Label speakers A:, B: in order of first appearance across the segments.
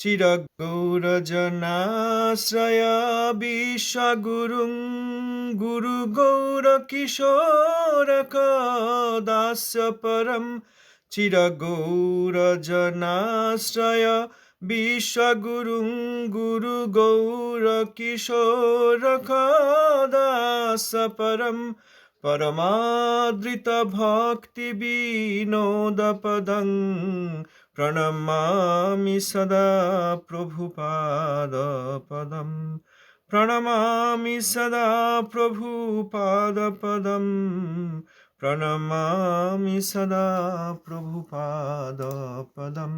A: চিরগৌরজনাশ্রয় বিশ্বগুরুং গুরুগৌরকিশোরকদাস্য পরম। চিরগৌরজনাশ্রয় বিশ্বগুরুং গুরুগৌরকিশোরকদাস্য পরম। পরমাদৃত ভক্তি বিনোদপদং প্রণমামি সদা প্রভুপাদপদম। প্রণমামি সদা প্রভুপাদপদম। প্রণমামি সদা প্রভুপাদপদম।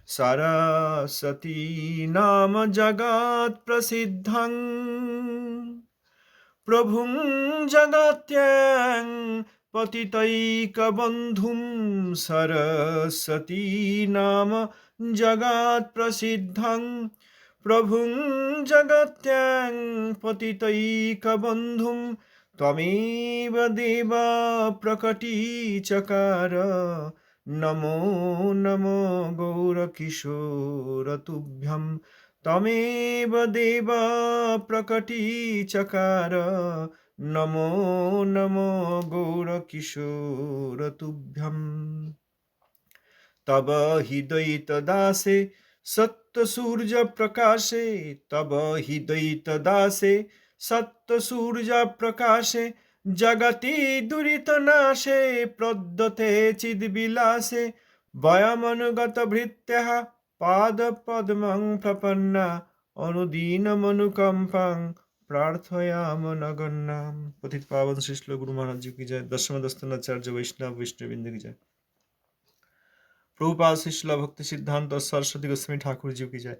A: সরস্বতী নাম জগৎ প্রসিদ্ধং প্রভুং জগত্যং পতিতৈকবন্ধুং। সরস্বতী নাম জগৎ প্রসিদ্ধং প্রভুং জগত্যং পতিতৈকবন্ধুং। ত্বমেব দেব প্রকটীচকার। নমো নমো গৌরকিশোর তুভ্যং। ত্বমেব দেব প্রকটীচকার। নমো নমো গৌরকিশোর তুভ্যং। তব হৃদয়িতদাসে সত্যসূর্য প্রকাশে। তব হৃদয়িতদাসে সত্যসূর্য প্রকাশে। জগতি দুরিতনাশে প্রদ্যতে চিদ্বিলাসে। বয়মনুগত ভৃত্যঃ পাদপদ্মং প্রপন্না। অনুদীনমনুকম্পাং প্রার্থয়াম নগণ্যাম। পতিত পাবন শ্রীল গুরু মহারাজ জি কি জয়। দশমদস্তনাচার্য বৈষ্ণব বিষ্ণুবৃন্দ কি জয়। প্রভুপাদ শ্রীল ভক্তি সিদ্ধান্ত সরস্বতী গোস্বামী ঠাকুর জি কি জয়।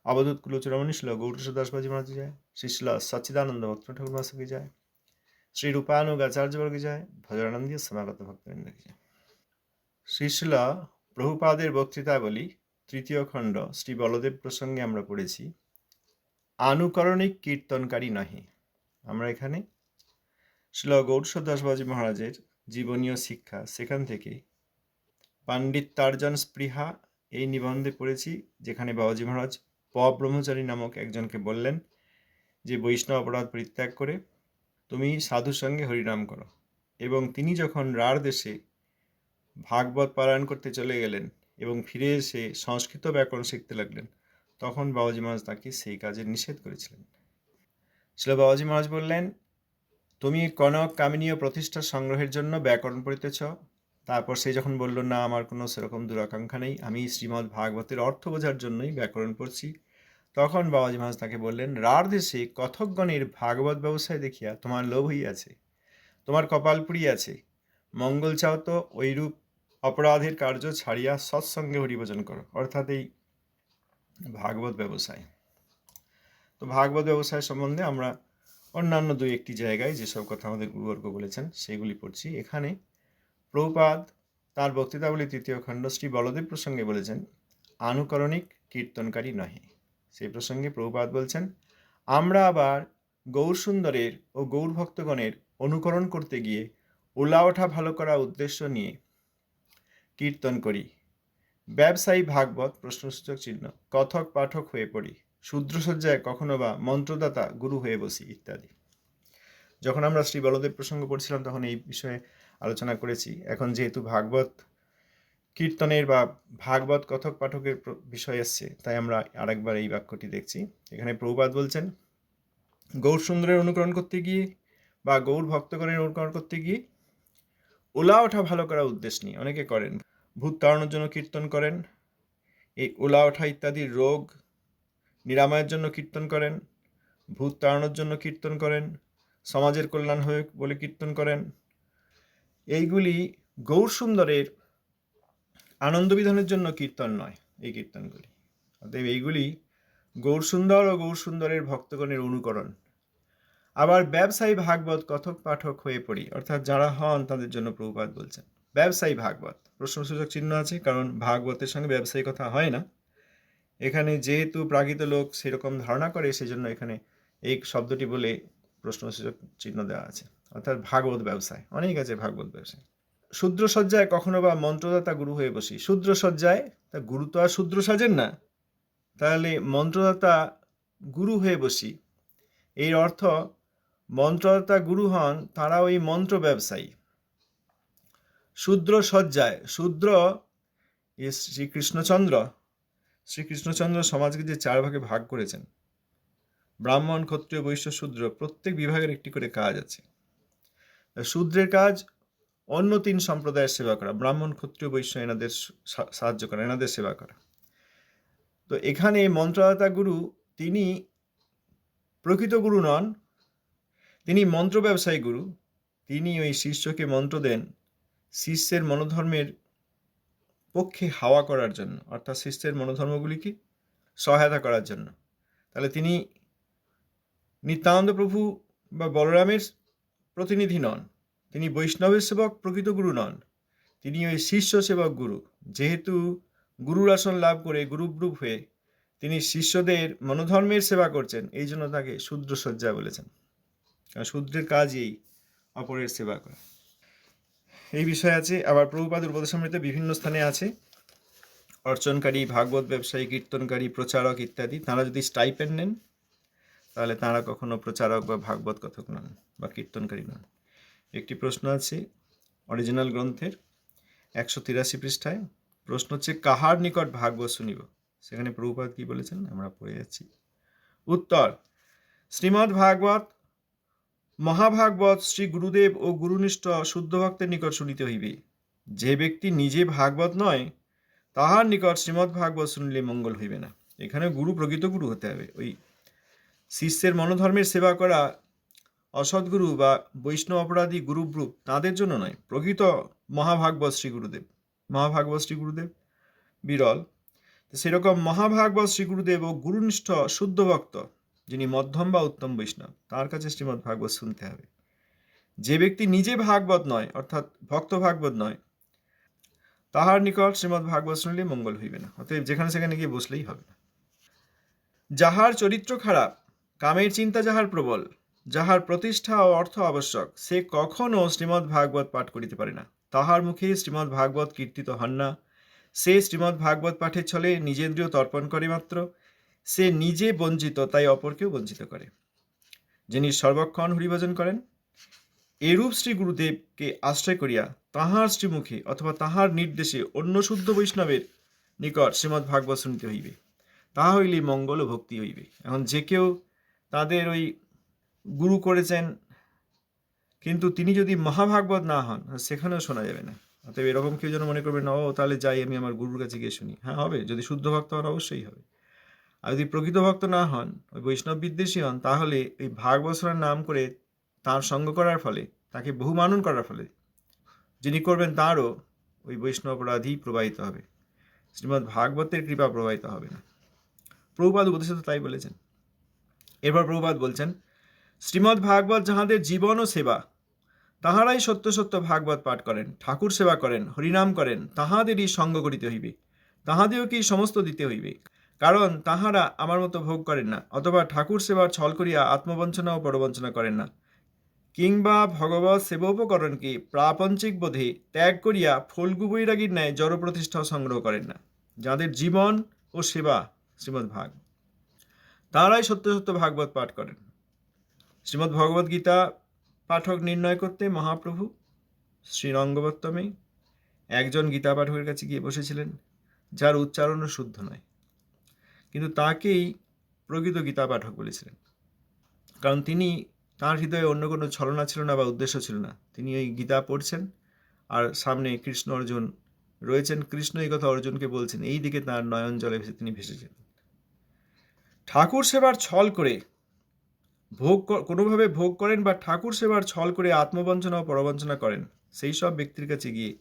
A: অবধূত কুলোচরমণি শ্রীল গৌরদাস বাজি মহারাজ জয়। শ্রীল সচ্চিদানন্দ ভক্ত ঠাকুর মাস কি জয়। শ্রী রূপানুগ আচার্য বর্গ জয়। ভজরানন্দী সমাগত ভক্তবৃন্দ কি জয়। শ্রীল প্রভুপাদের বক্তৃতাবলী তৃতীয় খণ্ড শ্রী বলদেব প্রসঙ্গে আমরা পড়েছি আনুকরণিক কীর্তনকারী নহে। আমরা এখানে শ্রীল গৌরদাস বাজি মহারাজের জীবনীয় শিক্ষা সেখান থেকে পাণ্ডিত্যার্জন স্পৃহা এই নিবন্ধে পড়েছি, যেখানে বাবাজি মহারাজ পব্রহ্মচারী নামক একজনকে বললেন যে বৈষ্ণব অপরাধ পরিত্যাগ করে তুমি সাধুর সঙ্গে হরিনাম করো। এবং তিনি যখন রাঢ় দেশে ভাগবত পারায়ণ করতে চলে গেলেন এবং ফিরে এসে সংস্কৃত ব্যাকরণ শিখতে লাগলেন, তখন বাবাজি মহারাজ তাকে সেই কাজে নিষেধ করেছিলেন। ছিল বাবাজি মহারাজ বললেন, তুমি কনক কামিনীয় প্রতিষ্ঠার সংগ্রহের জন্য ব্যাকরণ পড়িতেছ। তারপর সে যখন বলল, না আমার কোনো সেরকম দুরাকাঙ্ক্ষা নেই, আমি শ্রীমদ্ ভাগবতের অর্থ বোঝার জন্যই ব্যাকরণ পড়ছি, তখন বাবাজি মহারাজ তাকে বললেন, রাঢ় দেশে কথকগণের ভাগবত ব্যবসায় দেখিয়া তোমার লোভ হইয়াছে, তোমার কপাল পুড়িয়াছে। মঙ্গল চাও তো ওইরূপ অপরাধের কার্য ছাড়িয়া সৎসঙ্গে হরিভজন করো, অর্থাৎ এই ভাগবত ব্যবসায়। তো ভাগবত ব্যবসায় সম্বন্ধে আমরা অন্যান্য দুই একটি জায়গায় যেসব কথা আমাদের গুরুবর্গ বলেছেন সেগুলি পড়ছি। এখানে প্রভুপাদ তার বক্তৃতাবলী তৃতীয় খণ্ড শ্রী বলদেব প্রসঙ্গে বলেছেন আনুকরণিক কীর্তনকারী নহে। সেই প্রসঙ্গে প্রভুপাদ বলছেন, আমরা আবার গৌরসুন্দরের ও গৌর ভক্তগণের অনুকরণ করতে গিয়ে উলা ওঠা ভালো করা উদ্দেশ্য নিয়ে কীর্তন করি। ব্যবসায়ী ভাগবত প্রশ্নসূচক চিহ্ন কথক পাঠক হয়ে পড়ি, শূদ্রসজ্জায় কখনো বা মন্ত্রদাতা গুরু হয়ে বসি ইত্যাদি। যখন আমরা শ্রী বলদেব প্রসঙ্গ পড়ছিলাম তখন এই বিষয়ে আলোচনা করেছি। এখন যেহেতু ভাগবত কীর্তনের বা ভাগবত কথক পাঠকের বিষয় এসছে, তাই আমরা আরেকবার এই বাক্যটি দেখছি। এখানে প্রভুপাদ বলছেন, গৌর সুন্দরের অনুকরণ করতে গিয়ে বা গৌর ভক্তগণের অনুকরণ করতে গিয়ে ওলা ওঠা ভালো করার উদ্দেশ্য নিয়ে অনেকে করেন। ভূত তাড়ানোর জন্য কীর্তন করেন, এই ওলা ওঠা ইত্যাদি রোগ নিরাময়ের জন্য কীর্তন করেন, ভূত তাড়ানোর জন্য কীর্তন করেন, সমাজের কল্যাণ হয়ে বলে কীর্তন করেন। এইগুলি গৌর সুন্দরের আনন্দ বিধানের জন্য কীর্তন নয় এই কীর্তনগুলি। অতএব এইগুলি গৌরসুন্দর ও গৌরসুন্দরের ভক্তগণের অনুকরণ। আবার ব্যবসায়ী ভাগবত কথক পাঠক হয়ে পড়ি, অর্থাৎ যারা হন তাদের জন্য প্রভুপাদ বলছেন ব্যবসায়ী ভাগবত প্রশ্নসূচক চিহ্ন আছে, কারণ ভাগবতের সঙ্গে ব্যবসায়ী কথা হয় না। এখানে যেহেতু প্রাকৃত লোক সেরকম ধারণা করে, সেজন্য এখানে এই শব্দটি বলে প্রশ্নসূচক চিহ্ন দেওয়া আছে, অর্থাৎ ভাগবত ব্যবসায়। অনেক আছে ভাগবত ব্যবসায়। শূদ্রসজ্জায় কখনো বা মন্ত্রদাতা গুরু হয়ে বসি। শূদ্রসজ্জায় তা গুরু তো আর শূদ্র সাজেন না, তাহলে মন্ত্রদাতা গুরু হয়ে বসি, এর অর্থ মন্ত্রদাতা গুরু হন তারা ওই মন্ত্র ব্যবসায়ী। শূদ্র সজ্জায়, শূদ্র শ্রীকৃষ্ণচন্দ্র সমাজকে যে 4 ভাগে ভাগ করেছেন, ব্রাহ্মণ, ক্ষত্রিয়, বৈশ্য, শূদ্র, প্রত্যেক বিভাগের একটি করে কাজ আছে। শূদ্রের কাজ অন্য 3 সম্প্রদায়ের সেবা করা, ব্রাহ্মণ, ক্ষত্রিয়, বৈশ্য এনাদের সাহায্য করা, এনাদের সেবা করা। তো এখানে মন্ত্রদাতা গুরু তিনি প্রকৃত গুরু নন, তিনি মন্ত্র ব্যবসায়ী গুরু। তিনি ওই শিষ্যকে মন্ত্র দেন শিষ্যের মনোধর্মের পক্ষে হাওয়া করার জন্য, অর্থাৎ শিষ্যের মনোধর্মগুলিকে সহায়তা করার জন্য। তাহলে তিনি নিত্যানন্দ প্রভু বা বলরামের প্রতিনিধি নন, তিনি বৈষ্ণবের সেবক, প্রকৃত গুরু নন, তিনি ওই শিষ্য সেবক গুরু। যেহেতু গুরুর আসন লাভ করে গুরুব্রূপ হয়ে তিনি শিষ্যদের মনোধর্মের সেবা করছেন, এই জন্য তাকে শূদ্র সজ্জা বলেছেন। কারণ শূদ্রের কাজই অপরের সেবা করা। এই বিষয় আছে। আবার প্রভুপাদের উপদেশামৃতে বিভিন্ন স্থানে আছে অর্চনকারী, ভাগবত ব্যবসায়ী, কীর্তনকারী, প্রচারক ইত্যাদি। তারা যদি স্টাইপেন্ড নেন তাহলে তারা কখনো প্রচারক বা ভাগবত কথক নন বা কীর্তনকারী নন। একটি প্রশ্ন আছে অরিজিনাল গ্রন্থের 183 পৃষ্ঠায়। প্রশ্ন হচ্ছে, কাহার নিকট ভাগবত শুনিব? সেখানে প্রভুপাদ কি বলেছেন আমরা পড়ে যাচ্ছি। উত্তর, শ্রীমদ্ ভাগবত মহাভাগবত শ্রী গুরুদেব ও গুরুনিষ্ঠ শুদ্ধ ভক্তের নিকট শুনিতে হইবে। যে ব্যক্তি নিজে ভাগবত নয় তাহার নিকট শ্রীমদ্ ভাগবত শুনিলে মঙ্গল হইবে না। এখানে গুরু প্রকৃত গুরু হতে হবে। ওই শিষ্যের মনোধর্মের সেবা করা অসৎগুরু বা বৈষ্ণব অপরাধী গুরুব্রূপ তাদের জন্য নয়, প্রকৃত মহাভাগবত শ্রী গুরুদেব। মহাভাগবত শ্রী গুরুদেব বিরল। সেরকম মহাভাগবত শ্রী গুরুদেব ও গুরুনিষ্ঠ শুদ্ধ ভক্ত, যিনি মধ্যম বা উত্তম বৈষ্ণব, তার কাছে শ্রীমদ্ ভাগবত শুনতে হবে। যে ব্যক্তি নিজে ভাগবত নয়, অর্থাৎ ভক্ত ভাগবত নয়, তাহার নিকট শ্রীমদ্ ভাগবত শুনলে মঙ্গল হইবে না। অতএব যেখানে সেখানে গিয়ে বসলেই হবে না। যাহার চরিত্র খারাপ, কামের চিন্তা যাহার প্রবল, যাহার প্রতিষ্ঠা ও অর্থ আবশ্যক, সে কখনো শ্রীমদ্ ভাগবত পাঠ করিতে পারে না। তাহার মুখে শ্রীমদ্ ভাগবত কীর্তিত হন না। সে শ্রীমদ্ ভাগবত পাঠের ছলে নিজেন্দ্রিয় তর্পণ করে মাত্র। সে নিজে বঞ্চিত, তাই অপরকেও বঞ্চিত করে। যিনি সর্বক্ষণ হরিভজন করেন, এরূপ শ্রী গুরুদেবকে আশ্রয় করিয়া তাহার শ্রীমুখে অথবা তাহার নির্দেশে অন্য শুদ্ধ বৈষ্ণবের নিকট শ্রীমদ্ ভাগবত শুনিতে হইবে। তাহা হইলেই মঙ্গল ও ভক্তি হইবে। এখন যে কেউ তাদের ওই গুরু করেছেন, কিন্তু তিনি যদি মহাভাগবত না হন, সেখানেও শোনা যাবে না। অতএব এরকম কেউ যেন মনে করবে না, ও তাহলে যাই আমি আমার গুরুর কাছে গিয়ে শুনি। হ্যাঁ, হবে, যদি শুদ্ধ ভক্ত হন অবশ্যই হবে। আর যদি প্রকৃত ভক্ত না হন, ওই বৈষ্ণব বিদ্বেষী হন, তাহলে এই ভাগবত শোনার নাম করে তার সঙ্গ করার ফলে, তাকে বহু মানন করার ফলে যিনি করবেন তারও ওই বৈষ্ণব অপরাধী প্রবাহিত হবে, শ্রীমদ্ ভাগবতের কৃপা প্রবাহিত হবে না। প্রভুপাদ উপদেশে তাই বলেছেন। এরপর প্রভুপাদ বলছেন, শ্রীমদ্ ভাগবত যাহাদের জীবন ও সেবা, তাহারাই সত্য সত্য ভাগবত পাঠ করেন, ঠাকুর সেবা করেন, হরিনাম করেন, তাহাদেরই সঙ্গ করিতে হইবে, তাহাদেরকেই সমস্ত দিতে হইবে। কারণ তাহারা আমার মতো ভোগ করেন না, অথবা ঠাকুর সেবার ছল করিয়া আত্মবঞ্চনা ও পরবঞ্চনা করেন না, কিংবা ভগবৎ সেবোপকরণকে প্রাপঞ্চিক বোধে ত্যাগ করিয়া ফল্গু বৈরাগীর ন্যায় জড় প্রতিষ্ঠাও সংগ্রহ করেন না। যাদের জীবন ও সেবা শ্রীমদ্ ভাগ, তারাই সত্য সত্য ভাগবত পাঠ করেন। শ্রীমদ্ ভগবদ্ গীতা পাঠক নির্ণয় করতে মহাপ্রভু শ্রীরঙ্গবত্তমে একজন গীতা পাঠকের কাছে গিয়ে বসেছিলেন, যার উচ্চারণও শুদ্ধ নয়, কিন্তু তাকেই প্রকৃত গীতা পাঠক বলেছিলেন। কারণ তিনি, তার হৃদয়ে অন্য কোনো ছলনা ছিল না বা উদ্দেশ্য ছিল না। তিনি ওই গীতা পড়ছেন আর সামনে কৃষ্ণ অর্জুন রয়েছেন, কৃষ্ণ এই কথা অর্জুনকে বলছেন, এই দিকে তার নয়ন জলে তিনি ভেসেছেন। ঠাকুর সেবার ছল করে কোনোভাবে ভোগ করেন বা ঠাকুর সেবার ছল করে আত্মবঞ্চনা ও পরবঞ্চনা করেন, সেই সব ব্যক্তির কাছে গিয়ে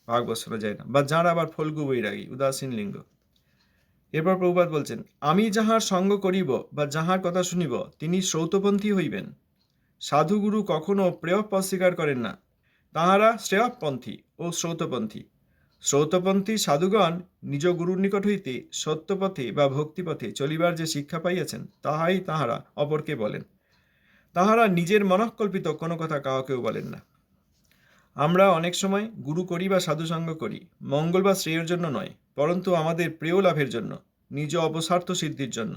A: ভাগবত শোনা যায় না। বা যারা আবার ফল্গু বৈরাগী, উদাসীন লিঙ্গ। এরপর প্রভুপাদ বলছেন, আমি যাহার সঙ্গ করিব বা যাহার কথা শুনিব, তিনি শ্রৌতপন্থী হইবেন। সাধুগুরু কখনো প্রেয়পথ স্বীকার করেন না, তাহারা শ্রেয়পন্থী ও শ্রৌতপন্থী। শ্রৌতপন্থী সাধুগণ নিজ গুরুর নিকট হইতে সত্যপথে বা ভক্তিপথে চলিবার যে শিক্ষা পাইয়াছেন, তাহাই তাহারা অপরকে বলেন। তাহারা নিজের মনঃকল্পিত কোনো কথা কাউকেও বলেন না। আমরা অনেক সময় গুরু করি বা সাধুসঙ্গ করি মঙ্গল বা শ্রেয়ের জন্য নয়, পরন্তু আমাদের প্রেয় লাভের জন্য নিজ অপস্বার্থ সিদ্ধির জন্য।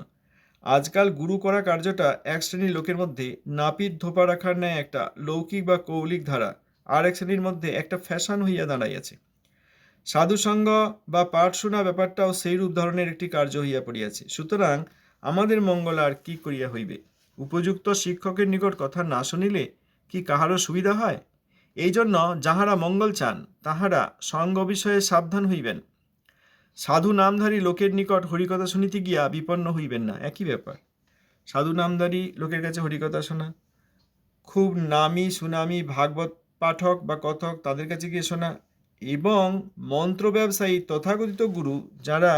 A: আজকাল গুরু করা কার্যটা এক শ্রেণীর লোকের মধ্যে নাপিত ধোপা রাখার ন্যায় একটা লৌকিক বা কৌলিক ধারা, আর এক শ্রেণীর মধ্যে একটা ফ্যাশন হইয়া দাঁড়াইয়াছে। সাধুসঙ্গ বা পাঠ শোনা ব্যাপারটাও সেইরূপ ধরনের একটি কার্য হইয়া পড়িয়াছে। সুতরাং আমাদের মঙ্গল আর কি করিয়া হইবে? উপযুক্ত শিক্ষকের নিকট কথা না শুনিলে কি কাহারও সুবিধা হয়? এই জন্য যাহারা মঙ্গল চান তাহারা সঙ্গ বিষয়ে সাবধান হইবেন। সাধু নামধারী লোকের নিকট হরিকথা শুনিতে গিয়া বিপন্ন হইবেন না। একই ব্যাপার। সাধু নামধারী লোকের কাছে হরিকথা শোনা, খুব নামি সুনামি ভাগবত পাঠক বা কথক তাদের কাছে গিয়ে শোনা, এবং মন্ত্র ব্যবসায়ী তথাকথিত গুরু যারা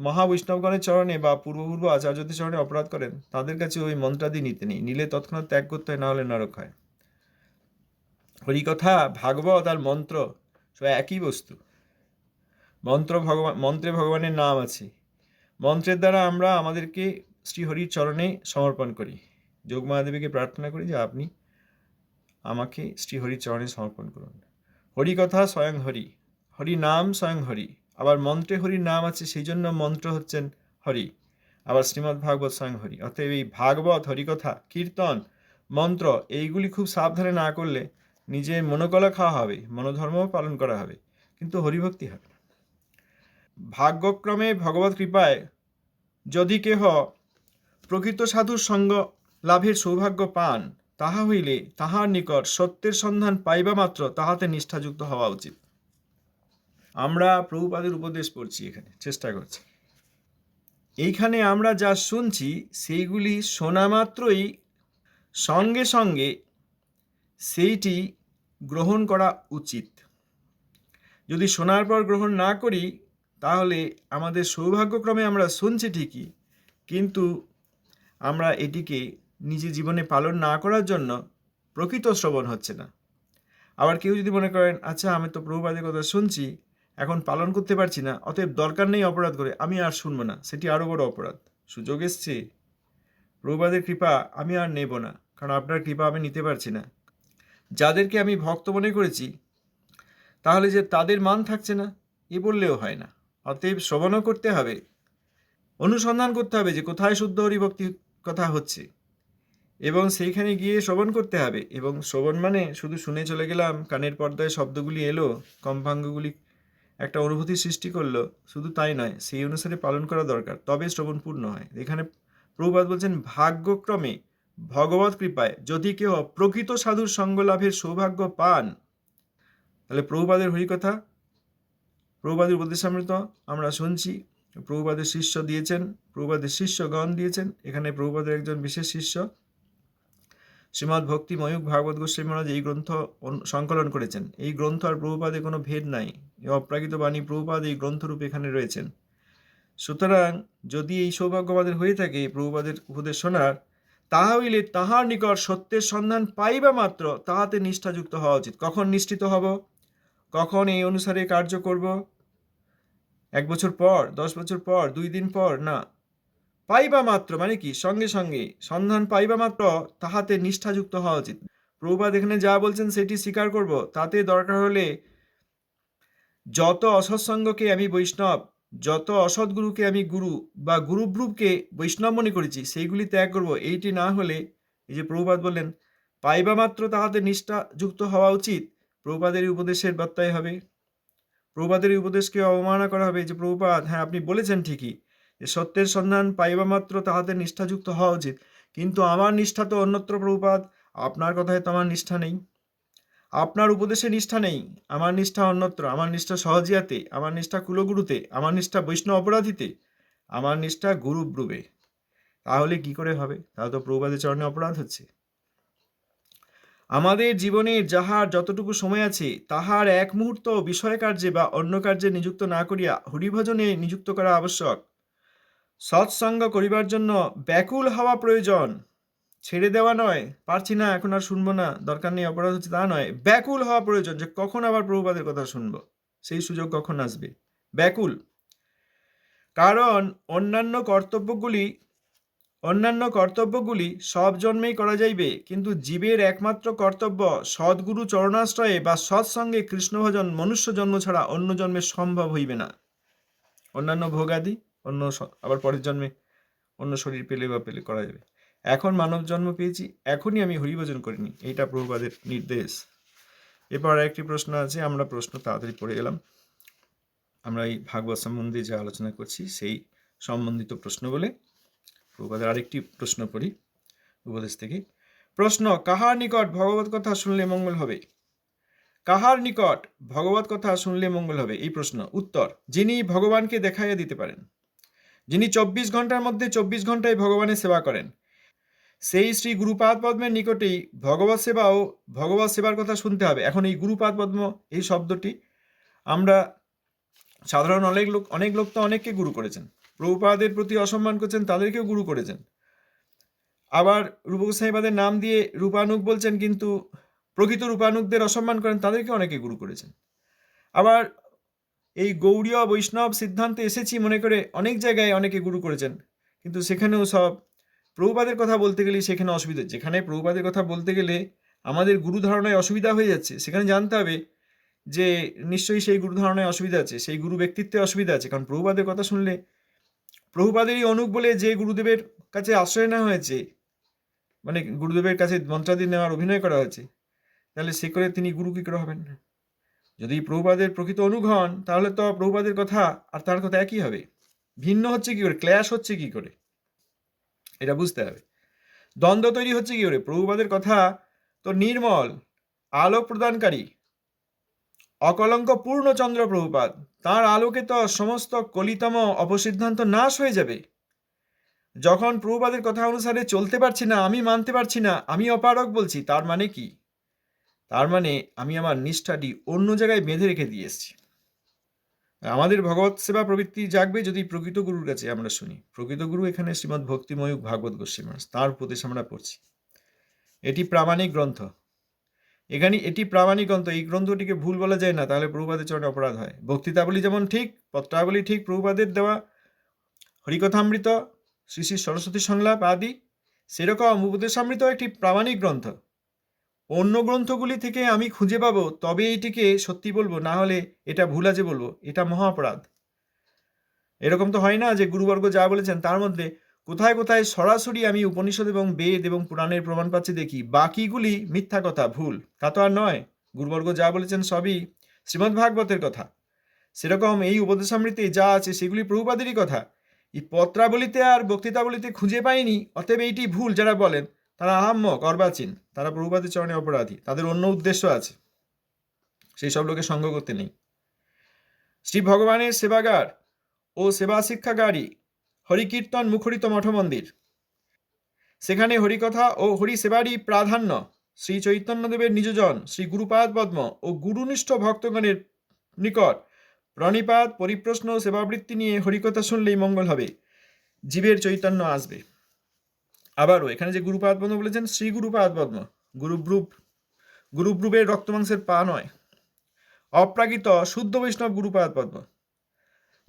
A: মহাবৈষ্ণবগণের চরণে বা পূর্বপূর্ব আচার্যদের চরণে অপরাধ করেন তাদের কাছে ওই মন্ত্রাদি নিতে নেই, নিলে তৎক্ষণাৎ ত্যাগ করতে হয়, না হলে নরক হয়। হরিকথা, ভাগবত আর মন্ত্র সব একই বস্তু। মন্ত্রে ভগবানের নাম আছে। মন্ত্রের দ্বারা আমরা আমাদেরকে শ্রীহরির চরণে সমর্পণ করি। যোগমায়াদেবীকে প্রার্থনা করি যে আপনি আমাকে শ্রীহরির চরণে সমর্পণ করুন। হরিকথা স্বয়ং হরি, হরি নাম স্বয়ং হরি। আবার মন্ত্রে হরির নাম আছে, সেই জন্য মন্ত্র হচ্ছেন হরি। আবার শ্রীমদ্ ভাগবত স্বয়ং হরি। অতএব এই ভাগবত, হরিকথা, কীর্তন, মন্ত্র এইগুলি খুব সাবধানে না করলে নিজের মনোকলা খাওয়া হবে, মনোধর্মও পালন করা হবে, কিন্তু হরিভক্তি হবে না। ভাগ্যক্রমে ভগবত কৃপায় যদি কেহ প্রকৃত সাধুর সঙ্গ লাভের সৌভাগ্য পান, তাহা হইলে তাহার নিকট সত্যের সন্ধান পাইবা মাত্র তাহাতে নিষ্ঠাযুক্ত হওয়া উচিত। আমরা প্রভুপাদের উপদেশ পড়ছি, এখানে চেষ্টা করছি। এইখানে আমরা যা শুনছি সেইগুলি শোনা মাত্রই সঙ্গে সঙ্গে সেইটি গ্রহণ করা উচিত। যদি শোনার পর গ্রহণ না করি তাহলে আমাদের সৌভাগ্যক্রমে আমরা শুনছি ঠিকই, কিন্তু আমরা এটিকে নিজের জীবনে পালন না করার জন্য প্রকৃত শ্রবণ হচ্ছে না। আবার কেউ যদি মনে করেন আচ্ছা আমি তো প্রভুপাদের কথা শুনছি, এখন পালন করতে পারছি না, অতএব দরকার নেই অপরাধ করে, আমি আর শুনবো না, সেটি আরও বড় অপরাধ। সুযোগ এসছে, প্রভুপাদের কৃপা আমি আর নেব না, কারণ আপনার কৃপা আমি নিতে পারছি না। যাদেরকে আমি ভক্ত মনে করেছি তাহলে যে তাদের মান থাকছে না এ বললেও হয় না। অতএব শ্রবণও করতে হবে, অনুসন্ধান করতে হবে যে কোথায় শুদ্ধ হরিভক্তি কথা হচ্ছে, এবং সেইখানে গিয়ে শ্রবণ করতে হবে। এবং শ্রবণ মানে শুধু শুনে চলে গেলাম, কানের পর্দায় শব্দগুলি এলো, কম্পাঙ্গগুলি একটা অনুভূতি সৃষ্টি করলো, শুধু তাই নয়, সেই অনুসারে পালন করা দরকার, তবে শ্রবণ পূর্ণ হয়। এখানে প্রভুপাদ বলছেন ভাগ্যক্রমে ভগবত কৃপায় যদি কেউ প্রকৃত সাধুর সঙ্গ লাভের সৌভাগ্য পান, তাহলে প্রভুপাদের হরিকথা, প্রভুপাদের উপদেশামৃত আমরা শুনছি, প্রভুপাদের শিষ্য দিয়েছেন, প্রভুপাদের শিষ্যগণ দিয়েছেন। এখানে প্রভুপাদের একজন বিশেষ শিষ্য শ্রীমদ্ ভক্তি ময়ূক ভাগবত গোস্বামী মহারাজ এই গ্রন্থ সংকলন করেছেন। এই গ্রন্থ আর প্রভুপাদে কোনো ভেদ নাই, এই অপ্রাকৃত বাণী প্রভুপাদ এই গ্রন্থরূপে এখানে রয়েছেন। সুতরাং যদি এই সৌভাগ্য আমাদের হয়ে থাকে প্রভুপাদের উপদেশ শোনার, তাহা হইলে তাহার নিকট সত্যের সন্ধান পাইবা মাত্র তাহাতে নিষ্ঠাযুক্ত হওয়া উচিত। কখন নিষ্ঠিত হব, কখন এই অনুসারে কার্য করব? 1 বছর পর, 10 বছর পর, 2 দিন পর না, পাইবা মাত্র মানে কি, সঙ্গে সঙ্গে সন্ধান পাইবা মাত্র তাহাতে নিষ্ঠাযুক্ত হওয়া উচিত। প্রভুপাদ এখানে যা বলছেন সেটি স্বীকার করব, তাতে দরকার হলে যত অসৎসঙ্গকে আমি বৈষ্ণব, যত অসৎগুরুকে আমি গুরু বা গুরুভ্রুবকে বৈষ্ণব মনে করেছি সেইগুলি ত্যাগ করব। এইটি না হলে, এই যে প্রভুপাদ বললেন পাইবা মাত্র তাহাতে নিষ্ঠাযুক্ত হওয়া উচিত, প্রভুপাদের উপদেশের বার্তায় হবে, প্রভুপাদের উপদেশকে অবমাননা করা হবে। যে প্রভুপাদ হ্যাঁ আপনি বলেছেন ঠিকই যে সত্যের সন্ধান পাইবা মাত্র তাহাতে নিষ্ঠাযুক্ত হওয়া উচিত, কিন্তু আমার নিষ্ঠা তো অন্যত্র প্রভুপাদ, আপনার কথায় তো আমার নিষ্ঠা নেই, আপনার উপদেশে নিষ্ঠা নেই, আমার নিষ্ঠা অন্যত্র, আমার নিষ্ঠা সহজিয়াতে, আমার নিষ্ঠা কুলগুরুতে, আমার নিষ্ঠা বৈষ্ণব অপরাধীতে, আমার নিষ্ঠা গুরুব্রুবে। তাহলে কি করে হবে? তাহলে তো প্রভুপাদের চরণে অপরাধ হচ্ছে। আমাদের জীবনে যাহার যতটুকু সময় আছে তাহার এক মুহূর্ত বিষয় কার্যে বা অন্য কার্যে নিযুক্ত না করিয়া হরিভজনে নিযুক্ত করা আবশ্যক। সৎসঙ্গ করিবার জন্য ব্যাকুল হওয়া প্রয়োজন, ছেড়ে দেওয়া নয়, পারছি না এখন আর শুনবো না, দরকার নেই, অপরাধ হচ্ছে, তা নয়। ব্যাকুল হওয়া প্রয়োজন, যে কখন আবার প্রভুপাদের কথা শুনবো, সেই সুযোগ কখন আসবে, ব্যাকুল। কারণ অন্যান্য কর্তব্যগুলি সব জন্মেই করা যাইবে, কিন্তু জীবের একমাত্র কর্তব্য সদ্গুরু চরণাশ্রয়ে বা সৎসঙ্গে কৃষ্ণ ভজন মনুষ্য জন্ম ছাড়া অন্য জন্মে সম্ভব হইবে না। অন্যান্য ভোগাদি আবার পরের জন্মে অন্য শরীর পেলে করা যাবে। এখন মানব জন্ম পেয়েছি, এখনই আমি হরিভজন করিনি, এইটা প্রভুপাদের নির্দেশ। এরপর আরেকটি প্রশ্ন আছে, আমরা প্রশ্ন তাড়াতাড়ি পড়ে গেলাম। আমরা এই ভাগবত সম্বন্ধে যে আলোচনা করছি সেই সম্বন্ধিত প্রশ্ন বলে প্রভুপাদের আরেকটি প্রশ্ন পড়ি উপদেশ থেকে। প্রশ্ন, কাহার নিকট ভগবত কথা শুনলে মঙ্গল হবে? কাহার নিকট ভগবত কথা শুনলে মঙ্গল হবে? এই প্রশ্ন। উত্তর, যিনি ভগবানকে দেখাইয়া দিতে পারেন, যিনি 24 ঘন্টার মধ্যে 24 ঘন্টায় ভগবানের সেবা করেন, সেই শ্রী গুরুপাদ পদ্মের নিকটেই ভগবত সেবা ও ভগবত সেবার কথা শুনতে হবে। এখন এই গুরুপাদ পদ্ম এই শব্দটি আমরা সাধারণ অনেক লোক তো অনেককে গুরু করেছেন, প্রভুপাদের প্রতি অসম্মান করছেন, তাদেরকেও গুরু করেছেন। আবার রূপ গোস্বামীপাদের নাম দিয়ে রূপানুগ বলছেন, কিন্তু প্রকৃত রূপানুগদের অসম্মান করেন, তাদেরকে অনেকে গুরু করেছেন। আবার এই গৌড়ীয় বৈষ্ণব সিদ্ধান্তে এসেছি মনে করে অনেক জায়গায় অনেকে গুরু করেছেন, কিন্তু সেখানেও সব প্রভুপাদের কথা বলতে গেলে সেখানে অসুবিধা। যেখানে প্রভুপাদের কথা বলতে গেলে আমাদের গুরু ধারণায় অসুবিধা হয়ে যাচ্ছে, সেখানে জানতে হবে যে নিশ্চয়ই সেই গুরু ধারণায় অসুবিধা আছে, সেই গুরু ব্যক্তিত্বে অসুবিধা আছে। কারণ প্রভুপাদের কথা শুনলে, প্রভুপাদেরই অনুগ বলে যে গুরুদেবের কাছে আশ্রয় নেওয়া হয়েছে, মানে গুরুদেবের কাছে মন্ত্রাদি নেওয়ার অভিনয় করা হয়েছে, তাহলে সে করে তিনি গুরু কী করে হবেন? যদি প্রভুপাদের প্রকৃত অনুগ হন, তাহলে তো প্রভুপাদের কথা আর তার কথা একই হবে। ভিন্ন হচ্ছে কি করে, ক্ল্যাশ হচ্ছে কি করে, এটা বুঝতে হবে। দ্বন্দ্ব তৈরি হচ্ছে কি করে? প্রভুপাদের কথা তো নির্মল, আলোক প্রদানকারী, অকলঙ্ক পূর্ণচন্দ্র প্রভুপাদ, তার আলোকে তো সমস্ত কলিতম অপসিদ্ধান্ত নাশ হয়ে যাবে। যখন প্রভুপাদের কথা অনুসারে চলতে পারছি না, আমি মানতে পারছি না, আমি অপারগ বলছি, তার মানে কি? তার মানে আমি আমার নিষ্ঠাটি অন্য জায়গায় বেঁধে রেখে দিয়ে এসেছি। আমাদের ভগবত সেবা প্রবৃত্তি জাগবে যদি প্রকৃত গুরুর কাছে আমরা শুনি। প্রকৃত গুরু এখানে শ্রীমদ্ ভক্তিময়ূক ভাগবত গোস্বামী মহারাজ, তাঁর উপদেশ আমরা পড়ছি। এটি প্রামাণিক গ্রন্থ, এটি প্রামাণিক গ্রন্থ। এই গ্রন্থটিকে ভুল বলা যায় না, তাহলে প্রভুপাদের চরণে অপরাধ হয়। বক্তৃতাবলী যেমন ঠিক, পত্রাবলী ঠিক, প্রভুপাদের দেওয়া হরিকথামৃত, শ্রী শ্রী সরস্বতী সংলাপ আদি, সেরকম উপদেশামৃত একটি প্রামাণিক গ্রন্থ। অন্য গ্রন্থগুলি থেকে আমি খুঁজে পাবো, তবে এইটিকে সত্যি বলবো, না হলে এটা ভুল আছে বলবো, এটা মহা অপরাধ। এরকম তো হয় না যে গুরুবর্গ যা বলেছেন তার মধ্যে কোথায় কোথায় সরাসরি আমি উপনিষদ এবং বেদ এবং পুরাণের প্রমাণ পাচ্ছি দেখি, বাকিগুলি মিথ্যা কথা, ভুল। তা তো আর নয়, গুরুবর্গ যা বলেছেন সবই শ্রীমদ্ ভাগবতের কথা। সেরকম এই উপদেশামৃতে যা আছে সেগুলি প্রভুপাদেরই কথা। এই পত্রাবলিতে আর বক্তৃতাবলিতে খুঁজে পাইনি, অতএব এইটি ভুল যারা বলেন তারা আহাম্মক, অর্বাচীন, তারা প্রভুপাদের চরণে অপরাধী, তাদের অন্য উদ্দেশ্য আছে, সেই সব লোকের সঙ্গ করতে নেই। শ্রী ভগবানের সেবাগার ও সেবা শিক্ষাগারী হরিকীর্তন মুখরিত মঠ মন্দির, সেখানে হরিকথা ও হরি সেবারই প্রাধান্য। শ্রী চৈতন্যদেবের নিজজন শ্রী গুরুপাদ পদ্ম ও গুরুনিষ্ঠ ভক্তগণের নিকট প্রণিপাত, পরিপ্রশ্ন ও সেবাবৃত্তি নিয়ে হরিকথা শুনলেই মঙ্গল হবে, জীবের চৈতন্য আসবে। আবারও এখানে যে গুরুপাদ পদ্ম বলেছেন, শ্রী গুরুপাদ পদ্ম, গুরুব্রুবের রক্তমাংসের পা নয়, অপ্রাকৃত শুদ্ধ বৈষ্ণব গুরুপাদ পদ্ম,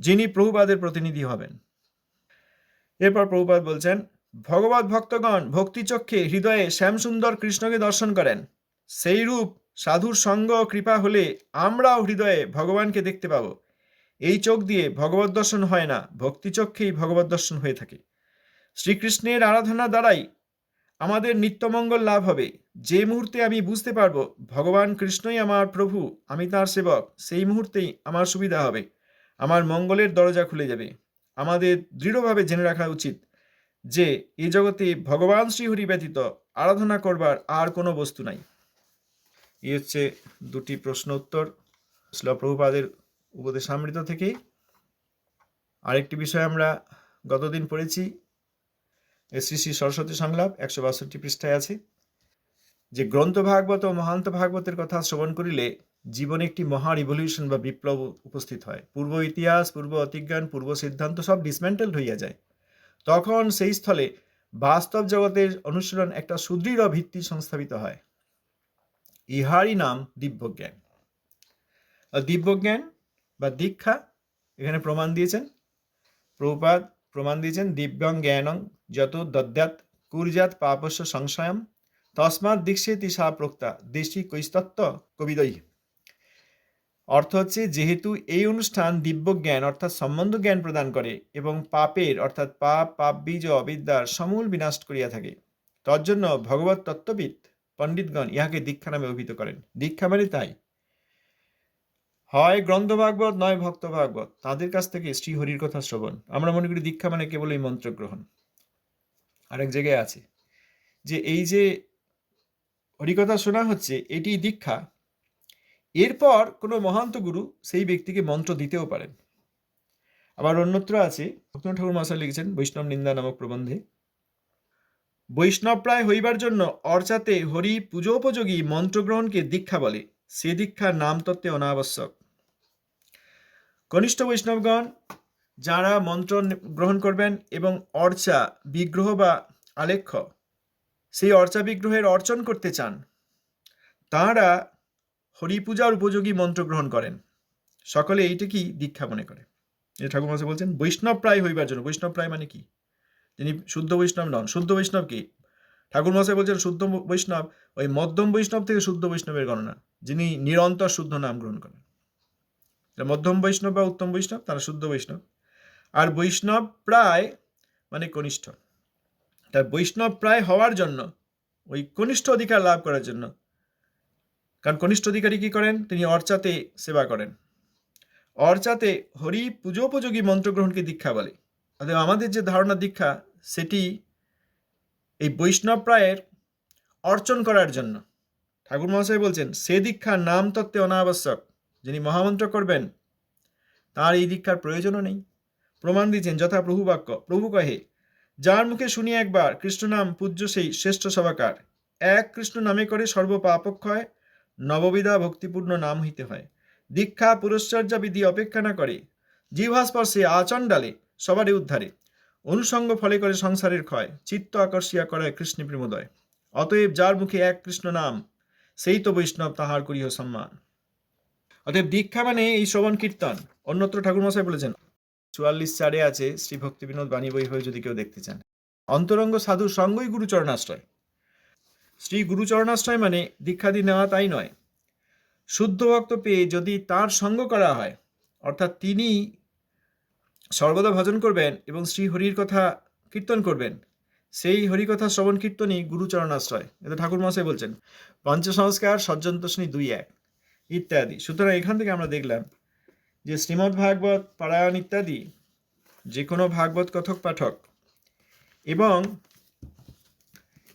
A: যিনি প্রভুপাদের প্রতিনিধি হবেন। এরপর প্রভুপাদ বলছেন, ভগবত ভক্তগণ ভক্তিচক্ষে হৃদয়ে শ্যামসুন্দর কৃষ্ণকে দর্শন করেন, সেই রূপ সাধুর সঙ্গ ও কৃপা হলে আমরাও হৃদয়ে ভগবানকে দেখতে পাব। এই চোখ দিয়ে ভগবত দর্শন হয় না, ভক্তিচক্ষেই ভগবত দর্শন হয়ে থাকে। শ্রীকৃষ্ণের আরাধনা দ্বারাই আমাদের নিত্যমঙ্গল লাভ হবে। যে মুহূর্তে আমি বুঝতে পারবো ভগবান কৃষ্ণই আমার প্রভু, আমি তার সেবক, সেই মুহূর্তেই আমার সুবিধা হবে, আমার মঙ্গলের দরজা খুলে যাবে। আমাদের দৃঢ়ভাবে জেনে রাখা উচিত যে এই জগতে ভগবান শ্রীহরি ব্যতীত আরাধনা করবার আর কোনো বস্তু নাই। এই হচ্ছে দুটি প্রশ্ন উত্তর শ্রীল প্রভুপাদের উপদেশামৃত থেকে। আরেকটি বিষয় আমরা গতদিন পড়েছি, শ্রী শ্রী সরস্বতী সংলাপ 162 পৃষ্ঠায় আছে যে গ্রন্থ ভাগবত ও মহান্ত ভাগবতের কথা শ্রবণ করিলে জীবনে একটি মহা রিভলিউশন বা বিপ্লব উপস্থিত হয়। পূর্ব ইতিহাস, পূর্ব অতিজ্ঞান, পূর্ব সিদ্ধান্ত সব ডিসমেন্টেলড হইয়া যায়। তখন সেই স্থলে বাস্তব জগতের অনুশীলন একটা সুদৃঢ় ভিত্তি সংস্থাপিত হয়। ইহারই নাম দিব্যজ্ঞান। দিব্যজ্ঞান বা দীক্ষা এখানে প্রমাণ দিয়েছেন প্রভুপাদ, প্রমাণ দিয়েছেন দিব্যং জ্ঞানং যত দদ্যাৎ কুর্যাৎ পাপস্য সংশয়ম তস্মাৎ দীক্ষেতি সা প্রোক্তা দেশি কৈস্তত্ব কবিদৈ। অর্থ হচ্ছে, যেহেতু এই অনুষ্ঠান দিব্য জ্ঞান অর্থাৎ সম্বন্ধ জ্ঞান প্রদান করে এবং পাপের অর্থাৎ পাপ বীজ ও অবিদ্যার সমূল বিনাশ করিয়া থাকে, তজ্জন্য ভগবত তত্ত্ববিদ পণ্ডিতগণ ইহাকে দীক্ষা নামে অভিহিত করেন। দীক্ষা মানে তাই, হয় গ্রন্থ ভাগবত নয় ভক্ত ভাগবত, তাদের কাছ থেকে শ্রীহরির কথা শ্রবণ। আমরা মনে করি দীক্ষা মানে কেবল এই মন্ত্র গ্রহণ। আরেক জায়গায় আছে যে এই যে হরিকথা শোনা হচ্ছে এটি দীক্ষা, এরপর কোনো মহান্ত গুরু সেই ব্যক্তিকে মন্ত্র দিতেও পারেন। আবার অন্যত্র আছে, ভক্তিনাথ ঠাকুর মহাশয় লিখেছেন বৈষ্ণব নিন্দা নামক প্রবন্ধে, বৈষ্ণব প্রায় হইবার জন্য অর্চাতে হরি পূজোপযোগী মন্ত্রগ্রহণকে দীক্ষা বলে, সে দীক্ষা নাম তত্ত্বে অনাবশ্যক। কনিষ্ঠ বৈষ্ণবগণ যারা মন্ত্র গ্রহণ করবেন এবং অর্চা বিগ্রহ বা আলেখ্য সেই অর্চা বিগ্রহের অর্চন করতে চান, তাঁরা হরিপূজার উপযোগী মন্ত্র গ্রহণ করেন। সকলে এইটাকেই দীক্ষা মনে করে। এই ঠাকুর মহাশয় বলছেন বৈষ্ণব প্রায় হইবার জন্য। বৈষ্ণব প্রায় মানে কি? যিনি শুদ্ধ বৈষ্ণব নন। শুদ্ধ বৈষ্ণব কি? ঠাকুর মহাশয় বলছেন শুদ্ধ বৈষ্ণব ওই মধ্যম বৈষ্ণব থেকে শুদ্ধ বৈষ্ণবের গণনা, যিনি নিরন্তর শুদ্ধ নাম গ্রহণ করেন। মধ্যম বৈষ্ণব বা উত্তম বৈষ্ণব তারা শুদ্ধ বৈষ্ণব। আর বৈষ্ণব প্রায় মানে কনিষ্ঠ। তার বৈষ্ণব প্রায় হওয়ার জন্য, ওই কনিষ্ঠ অধিকার লাভ করার জন্য, কারণ কনিষ্ঠ অধিকারী কি করেন? তিনি অর্চাতে সেবা করেন। অর্চাতে হরি পূজোপযোগী মন্ত্রগ্রহণকে দীক্ষা বলে। অতএব আমাদের যে ধারণা দীক্ষা, সেটি এই বৈষ্ণব প্রায়ের অর্চন করার জন্য। ঠাকুর মহাশয় বলছেন সে দীক্ষা নাম তত্ত্বে অনাবশ্যক। যিনি মহামন্ত্র করবেন তার এই দীক্ষার প্রয়োজনও নেই। প্রমাণ দিচ্ছেন যথা প্রভু বাক্য। প্রভু কহে, যার মুখে শুনি একবার কৃষ্ণ নাম পূজ্য সেই শ্রেষ্ঠ সভাকার, এক কৃষ্ণ নামে করে সর্ব পাপক্ষয়, নববিধা ভক্তিপূর্ণ নাম হইতে হয়। দীক্ষা পুরস্চর্যা বিধি অপেক্ষা না করে, জিহ্বাস্পর্শে আচণ্ডালে সবারই উদ্ধারে, অনুসঙ্গ ফলে করে সংসারের ক্ষয়, চিত্ত আকর্ষিয়া করে কৃষ্ণ প্রেমোদয়। অতএব যার মুখে এক কৃষ্ণ নাম, সেই তো বৈষ্ণব, তাহার করিহ সম্মান। অতএব দীক্ষা মানে এই শ্রবণ কীর্তন। অন্যত্র ঠাকুর মশাই বলেছেন 44:4 আছে, শ্রী ভক্তি বিনোদ বাণী বই হয়ে যদি কেউ দেখতে চান, অন্তরঙ্গ সাধু সঙ্গই গুরুচরণাশ্রয়। শ্রী গুরুচরণাশ্রয় মানে দীক্ষাদি নেওয়া তাই নয়, শুদ্ধ ভক্ত পেয়ে যদি তার সঙ্গ করা হয়, অর্থাৎ তিনি সর্বদা ভজন করবেন এবং শ্রী হরির কথা কীর্তন করবেন, সেই হরিকথা শ্রবণ কীর্তনই গুরুচরণাশ্রয়। এটা ঠাকুর মশাই বলছেন। পঞ্চসংস্কার সজ্জন্তোষণী 2:1 ইত্যাদি। সুতরাং এখান থেকে আমরা দেখলাম যে শ্রীমদ্ ভাগবত পারায়ণ ইত্যাদি যে কোনো ভাগবত কথক পাঠক এবং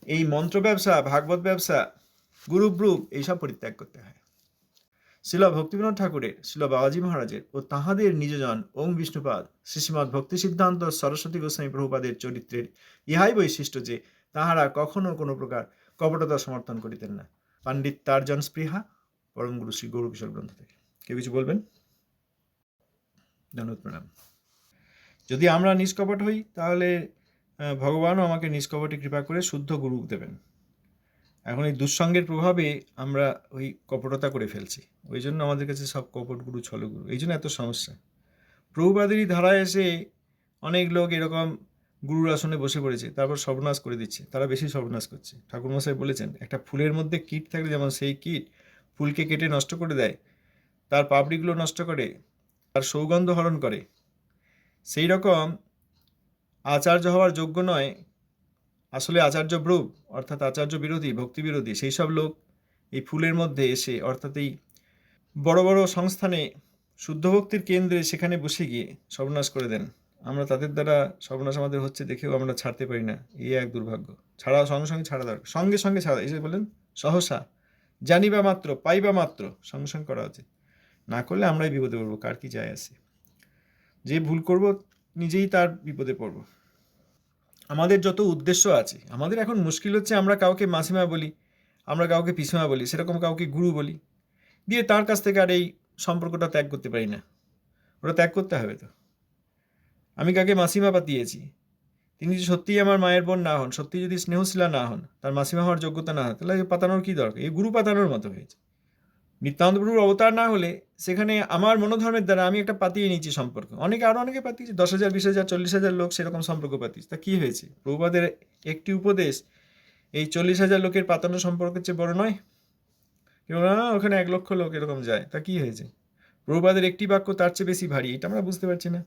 A: এই মন্ত্র ব্যবসা, ভাগবত ব্যবসা, গুরুব্রুপ এইসব পরিত্যাগ করতে হয়। শিল ভক্তিবিনোদ ঠাকুরের, শিল বাবাজী মহারাজের ও তাহাদের নিজজন ওম বিষ্ণুপাদ শ্রীশ্রীমৎ ভক্তি সিদ্ধান্ত সরস্বতী গোস্বামী প্রভুপাদের চরিত্রের ইহাই বৈশিষ্ট্য যে তাহারা কখনো কোনো প্রকার কপটতা সমর্থন করিতেন না। পাণ্ডিত্যার্জন স্পৃহা, পরম গুরু শ্রী গৌরকিশোর গ্রন্থ থেকে। কেউ কিছু বলবেন? ধন্যবাদ, প্রণাম। যদি আমরা নিষ্কপট হই তাহলে ভগবানও আমাকে নিষ্কপটে কৃপা করে শুদ্ধ গুরু দেবেন। এখন এই দুঃসঙ্গের প্রভাবে আমরা ওই কপটতা করে ফেলছি, ওই জন্য আমাদের কাছে সব কপট গুরু ছল গুরু, এই জন্য এত সমস্যা। প্রভুপাদেরই ধারায় এসে অনেক লোক এরকম গুরুর আসনে বসে পড়েছে, তারপর সর্বনাশ করে দিচ্ছে। তারা বেশি সর্বনাশ করছে। ঠাকুরমশাই বলেছেন একটা ফুলের মধ্যে কীট থাকলে যেমন সেই কীট ফুলকে কেটে নষ্ট করে দেয়, তার পাপড়িগুলো নষ্ট করে, তার সৌগন্ধ হরণ করে, সেই রকম আচার্য হওয়ার যোগ্য নয়, আসলে আচার্য ব্রুব অর্থাৎ আচার্য বিরোধী, ভক্তি বিরোধী সেই সব লোক এই ফুলের মধ্যে এসে, অর্থাৎ এই বড় বড় সংস্থানে, শুদ্ধ ভক্তির কেন্দ্রে সেখানে বসে গিয়ে সর্বনাশ করে দেন। আমরা তাদের দ্বারা সর্বনাশ আমাদের হচ্ছে দেখেও আমরা ছাড়তে পারি না, এই এক দুর্ভাগ্য। ছাড়া সঙ্গে সঙ্গে ছাড়া দরকার, সঙ্গে সঙ্গে ছাড়া। এসে বলেন সহসা, জানিবা মাত্র, পাইবা মাত্র, সঙ্গে সঙ্গে করা উচিত। না করলে আমরাই বিপদে পড়বো, কার কি যায় আসে। যে ভুল করব নিজেই তার বিপদে পড়ব। আমাদের যত উদ্দেশ্য আছে, আমাদের এখন মুশকিল হচ্ছে আমরা কাউকে মাসিমা বলি, আমরা কাউকে পিসিমা বলি, সেরকম কাউকে গুরু বলি, দিয়ে তার কাছ থেকে আর এই সম্পর্কটা ত্যাগ করতে পারি না। ওটা ত্যাগ করতে হবে তো। আমি কাকে মাসিমা পাতিয়েছি, তিনি যদি সত্যিই আমার মায়ের বোন না হন, সত্যি যদি স্নেহশীলা না হন, তার মাসিমা হওয়ার যোগ্যতা না হয়, তাহলে পাতানোর কী দরকার? এই গুরু পাতানোর মতো হয়েছে। নিত্যানন্দ প্রভুর অবতার না হলে সেখানে আমার মনোধর্মের দ্বারা আমি একটা পাতিয়ে নিয়েছি সম্পর্ক। অনেকে পাতিয়েছে, 10,000, 20,000, 40,000 লোক সেরকম সম্পর্ক পাতিয়েছে। তা কী হয়েছে? প্রভুপাদের একটি উপদেশ এই 40,000 লোকের পাতানো সম্পর্কের চেয়ে বড় নয়? কেউ না, ওখানে 1 লক্ষ লোক এরকম যায়, তা কী হয়েছে? প্রভুপাদের একটি বাক্য তার চেয়ে বেশি ভারী, এটা আমরা বুঝতে পারছি না।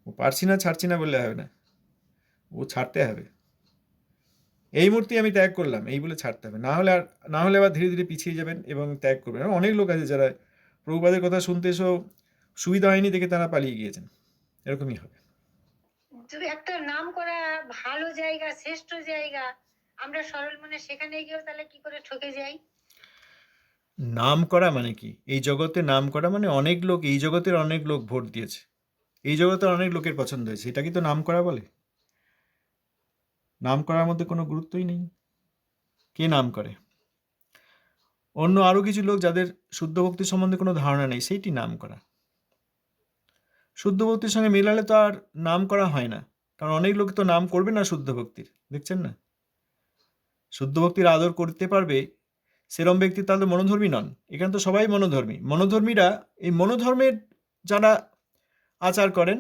A: ও পারছি না, ছাড়ছি না বললে হবে না, ও ছাড়তে হবে। এই মূর্তি আমি ত্যাগ করলাম এই বলে ছাড়তে হবে, না হলে আবার ধীরে ধীরে পিছিয়ে যাবেন এবং ত্যাগ করবেন। অনেক লোক আছে যারা প্রভুপাদের কথা শুনতে এসেও সুবিধা হয়নি দেখে তারা পালিয়ে গিয়েছেন, এরকমই হবে।
B: একটা নাম করা ভালো জায়গা, শ্রেষ্ঠ জায়গা, আমরা সরল মনে সেখানে গিয়েও তাহলে কি করে ঠকে যাই?
A: নাম করা মানে কি? এই জগতে নাম করা মানে অনেক লোক, এই জগতের অনেক লোক ভোট দিয়েছে, এই জগতের অনেক লোকের পছন্দ হয়েছে, এটা কি তো নাম করা বলে? নাম করার মধ্যে কোনো গুরুত্বই নেই। কে নাম করে? অন্য আরও কিছু লোক যাদের শুদ্ধ ভক্তি সম্বন্ধে কোনো ধারণা নেই, সেইটি নাম করা। শুদ্ধ ভক্তির সঙ্গে মেলালে তো আর নাম করা হয় না, কারণ অনেক লোক তো নাম করবে না শুদ্ধ ভক্তির, দেখছেন না? শুদ্ধ ভক্তির আদর করতে পারবে সেরম ব্যক্তি তাহলে মনোধর্মী নন। এখানে তো সবাই মনোধর্মী। মনোধর্মীরা এই মনোধর্মের যারা আচার করেন,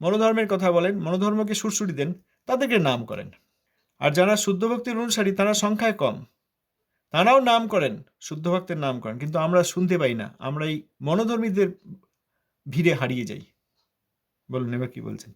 A: মনোধর্মের কথা বলেন, মনোধর্মকে সুরসুরি দেন, তাদেরকে নাম করেন। আর যারা শুদ্ধ ভক্তির অনুসারী তারা সংখ্যায় কম, তারাও নাম করেন, শুদ্ধ ভক্তের নাম করেন, কিন্তু আমরা শুনতে পাই না, আমরা এই মনোধর্মীদের ভিড়ে হারিয়ে যাই। বলুন এবার কি বলছেন?